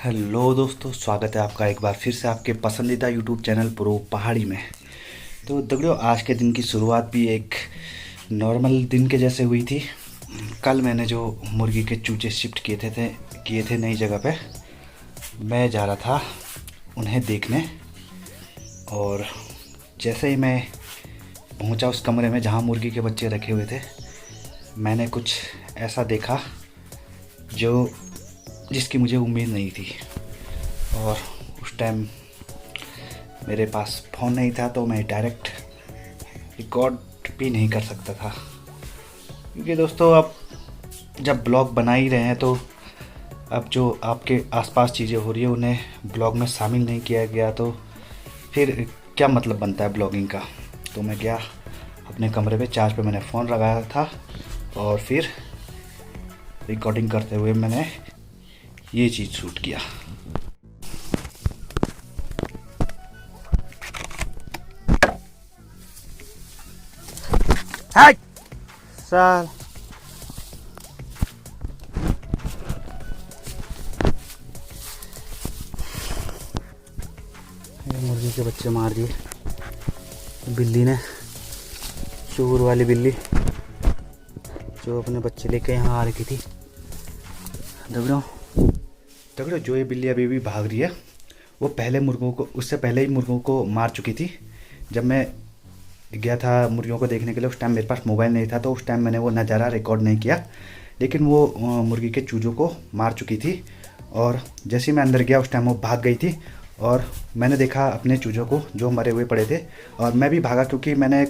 Hello दोस्तों, स्वागत है आपका एक बार फिर से आपके पसंदीदा यूट्यूब चैनल प्रो पहाड़ी में। तो दगड़ियों, आज के दिन की शुरुआत भी एक नॉर्मल दिन के जैसे हुई थी। कल मैंने जो मुर्गी के चूजे शिफ्ट किए थे नई जगह पे, मैं जा रहा था उन्हें देखने। और जैसे ही मैं पहुंचा उस कमरे में जहां मुर्गी के बच्चे रखे हुए थे, मैंने कुछ ऐसा देखा जो जिसकी मुझे उम्मीद नहीं थी। और उस टाइम मेरे पास फ़ोन नहीं था, तो मैं डायरेक्ट रिकॉर्ड भी नहीं कर सकता था, क्योंकि दोस्तों अब जब ब्लॉग बना ही रहे हैं तो अब जो आपके आसपास चीज़ें हो रही है उन्हें ब्लॉग में शामिल नहीं किया गया तो फिर क्या मतलब बनता है ब्लॉगिंग का। तो मैं गया अपने कमरे पे, चार्ज पे मैंने फ़ोन लगाया था और फिर रिकॉर्डिंग करते हुए मैंने ये चीज़ शूट किया। हाय साल, ये मुर्गी के बच्चे मार दिए बिल्ली ने, चूर वाली बिल्ली जो अपने बच्चे लेके यहाँ आ रखी थी। दगड़ो जो ये बिल्ली अभी भी भाग रही है, वो पहले मुर्गों को, उससे पहले ही मुर्गों को मार चुकी थी। जब मैं गया था मुर्गियों को देखने के लिए, उस टाइम मेरे पास मोबाइल नहीं था, तो उस टाइम मैंने वो नज़ारा रिकॉर्ड नहीं किया, लेकिन वो मुर्गी के चूजों को मार चुकी थी। और जैसे ही मैं अंदर गया उस टाइम वो भाग गई थी और मैंने देखा अपने चूजों को जो मरे हुए पड़े थे, और मैं भी भागा क्योंकि मैंने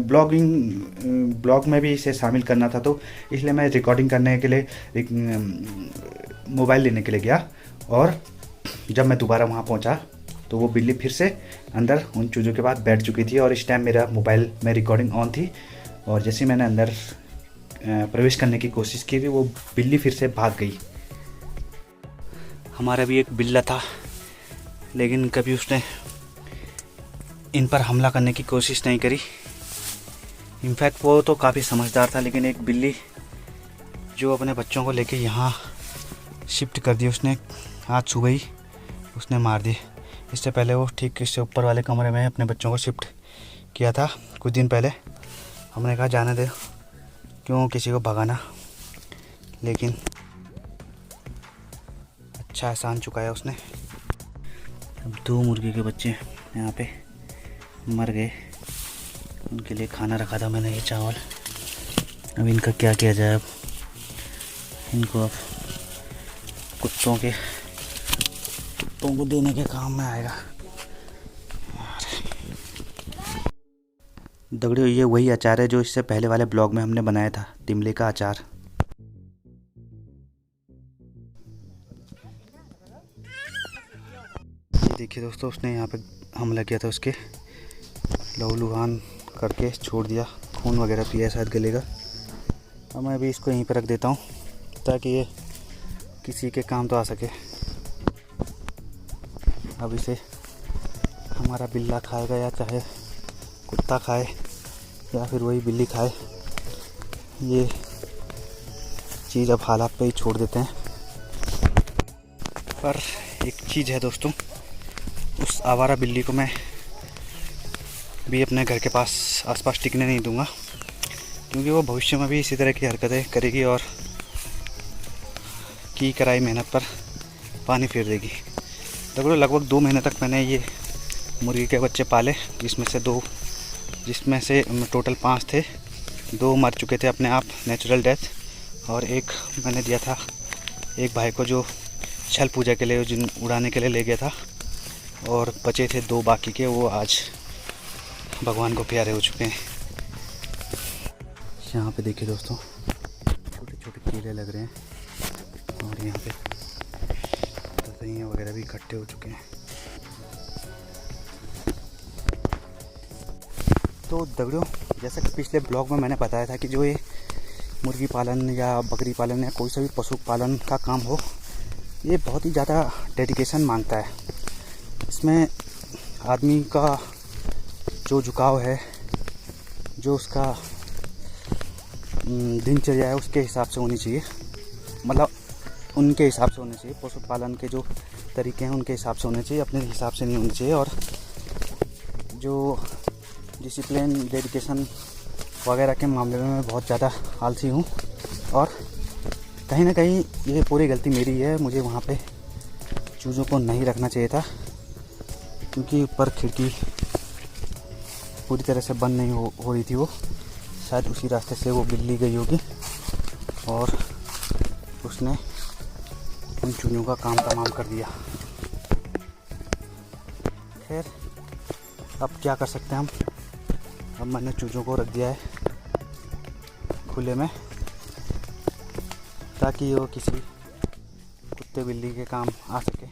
ब्लॉग में भी इसे शामिल करना था, तो इसलिए मैं रिकॉर्डिंग करने के लिए मोबाइल लेने के लिए गया। और जब मैं दोबारा वहाँ पहुँचा तो वो बिल्ली फिर से अंदर उन चूज़ों के बाद बैठ चुकी थी, और इस टाइम मेरा मोबाइल में रिकॉर्डिंग ऑन थी। और जैसे मैंने अंदर प्रवेश करने की कोशिश की थी, वो बिल्ली फिर से भाग गई। हमारा भी एक बिल्ला था, लेकिन कभी उसने इन पर हमला करने की कोशिश नहीं करी। इनफैक्ट वो तो काफ़ी समझदार था, लेकिन एक बिल्ली जो अपने बच्चों को लेके यहाँ शिफ्ट कर दी, उसने हाथ छू गई, उसने मार दी। इससे पहले वो ठीक इससे ऊपर वाले कमरे में अपने बच्चों को शिफ्ट किया था कुछ दिन पहले। हमने कहा जाने दे, क्यों किसी को भगाना, लेकिन अच्छा एहसान चुकाया उसने। अब 2 मुर्गी के बच्चे यहाँ पे मर गए, उनके लिए खाना रखा था मैंने, ये चावल। अब इनका क्या किया जाए, अब इनको अब कुत्तों को देने के काम में आएगा। दगड़ियों, ये वही अचार है जो इससे पहले वाले ब्लॉग में हमने बनाया था, तिमले का अचार। ये देखिए दोस्तों, उसने यहाँ पे हमला किया था, उसके लहूलुहान करके छोड़ दिया, खून वगैरह पिया शायद गले का। अब मैं अभी इसको यहीं पर रख देता हूँ ताकि ये किसी के काम तो आ सके। अब इसे हमारा बिल्ला खाएगा, या चाहे कुत्ता खाए या फिर वही बिल्ली खाए, ये चीज़ अब हालात पे ही छोड़ देते हैं। पर एक चीज़ है दोस्तों, उस आवारा बिल्ली को मैं भी अपने घर के आसपास टिकने नहीं दूंगा, क्योंकि वो भविष्य में भी इसी तरह की हरकतें करेगी और की कराई मेहनत पर पानी फेर देगी। लगभग 2 महीने तक मैंने ये मुर्गी के बच्चे पाले, जिसमें से टोटल 5 थे। 2 मर चुके थे अपने आप, नेचुरल डेथ, और एक मैंने दिया था एक भाई को जो छल पूजा के लिए उड़ाने के लिए ले गया था, और बचे थे 2 बाकी के, वो आज भगवान को प्यारे हो चुके हैं। यहाँ पे देखिए दोस्तों, छोटे छोटे कीड़े लग रहे हैं, और यहाँ पे ततैयाँ वगैरह भी इकट्ठे हो चुके हैं। तो दगड़ियों, जैसा कि पिछले ब्लॉग में मैंने बताया था कि जो ये मुर्गी पालन या बकरी पालन या कोई सा भी पशु पालन का काम हो, ये बहुत ही ज़्यादा डेडिकेशन मांगता है। इसमें आदमी का जो झुकाव है, जो उसका दिनचर्या है, उसके हिसाब से होनी चाहिए। मतलब उनके हिसाब से होने चाहिए, पशुपालन के जो तरीके हैं उनके हिसाब से होने चाहिए, अपने हिसाब से नहीं होने चाहिए। और जो डिसिप्लिन, डेडिकेशन वगैरह के मामले में मैं बहुत ज़्यादा आलसी हूँ और कहीं ना कहीं ये पूरी गलती मेरी है। मुझे वहाँ पे चूज़ों को नहीं रखना चाहिए था, क्योंकि ऊपर खिड़की पूरी तरह से बंद नहीं हो रही थी। वो शायद उसी रास्ते से वो बिल्ली गई होगी और उसने उन चूज़ों का काम तमाम कर दिया। खैर, अब क्या कर सकते हैं हम। अब मैंने चूज़ों को रख दिया है खुले में, ताकि वो किसी कुत्ते बिल्ली के काम आ सके।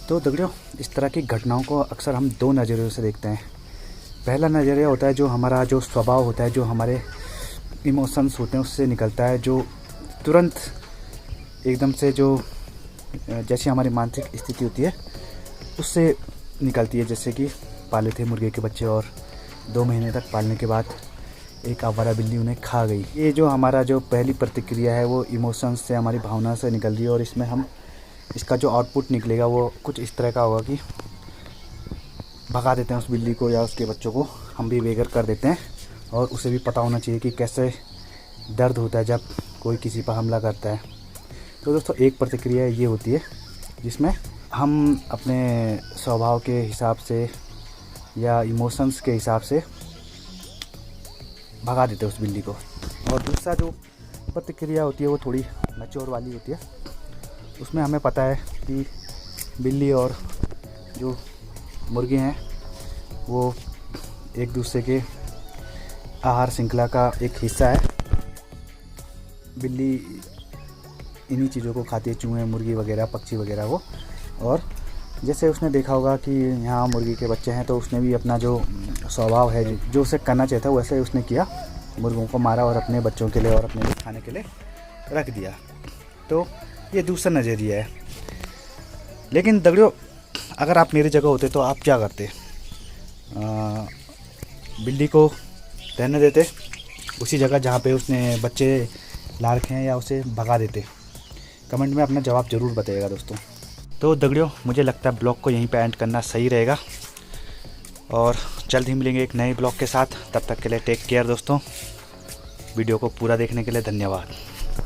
तो दगड़ियों, इस तरह की घटनाओं को अक्सर हम दो नज़रियों से देखते हैं। पहला नज़रिया होता है जो हमारा जो स्वभाव होता है, जो हमारे इमोशंस होते हैं उससे निकलता है, जो तुरंत एकदम से जो जैसी हमारी मानसिक स्थिति होती है उससे निकलती है। जैसे कि पाले थे मुर्गे के बच्चे और 2 महीने तक पालने के बाद एक आवारा बिल्ली उन्हें खा गई। ये जो हमारा जो पहली प्रतिक्रिया है वो इमोशंस से, हमारी भावना से निकल रही है और इसमें हम इसका जो आउटपुट निकलेगा वो कुछ इस तरह का होगा कि भगा देते हैं उस बिल्ली को या उसके बच्चों को, हम भी बेघर कर देते हैं। और उसे भी पता होना चाहिए कि कैसे दर्द होता है जब कोई किसी पर हमला करता है। तो दोस्तों, एक प्रतिक्रिया ये होती है जिसमें हम अपने स्वभाव के हिसाब से या इमोशंस के हिसाब से भगा देते हैं उस बिल्ली को। और दूसरा जो प्रतिक्रिया होती है वो थोड़ी मैच्योर वाली होती है। उसमें हमें पता है कि बिल्ली और जो मुर्गे हैं वो एक दूसरे के आहार श्रृंखला का एक हिस्सा है। बिल्ली इन्हीं चीज़ों को खाती है, चूहे, मुर्गी वगैरह, पक्षी वगैरह को। और जैसे उसने देखा होगा कि यहाँ मुर्गी के बच्चे हैं, तो उसने भी अपना जो स्वभाव है, जो उसे करना चाहिए था वैसे उसने किया, मुर्गों को मारा और अपने बच्चों के लिए और अपने लिए खाने के लिए रख दिया। तो ये दूसरा नज़रिया है। लेकिन दगड़ियों, अगर आप मेरी जगह होते तो आप क्या करते? बिल्ली को रहने देते उसी जगह जहाँ पे उसने बच्चे ला रखे हैं, या उसे भगा देते? कमेंट में अपना जवाब ज़रूर बताइएगा दोस्तों। तो दगड़ियों, मुझे लगता है ब्लॉग को यहीं पे एंड करना सही रहेगा और जल्द ही मिलेंगे एक नए ब्लॉग के साथ। तब तक के लिए टेक केयर दोस्तों। वीडियो को पूरा देखने के लिए धन्यवाद।